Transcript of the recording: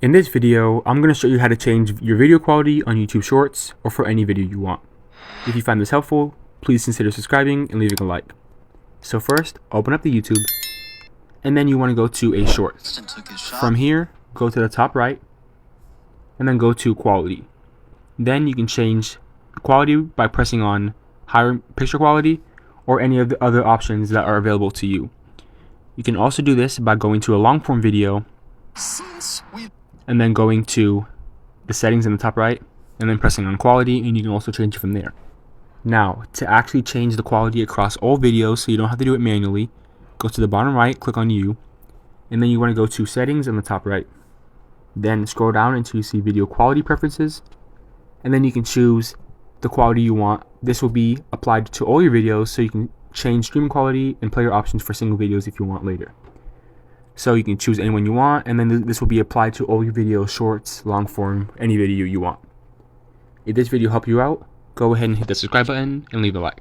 In this video, I'm going to show you how to change your video quality on YouTube Shorts or for any video you want. If you find this helpful, please consider subscribing and leaving a like. So first, open up the YouTube, and then you want to go to a Shorts. From here, go to the top right, and then go to Quality. Then you can change quality by pressing on Higher Picture Quality or any of the other options that are available to you. You can also do this by going to a long form video and then going to the settings in the top right and then pressing on quality, and you can also change it from there. Now, to actually change the quality across all videos so you don't have to do it manually, go to the bottom right, click on You, and then you want to go to settings in the top right. Then scroll down until you see video quality preferences, and then you can choose the quality you want. This will be applied to all your videos, so you can change streaming quality and player options for single videos if you want later. So you can choose any one you want, and then this will be applied to all your videos, shorts, long form, any video you want. If this video helped you out, go ahead and hit the subscribe button and leave a like.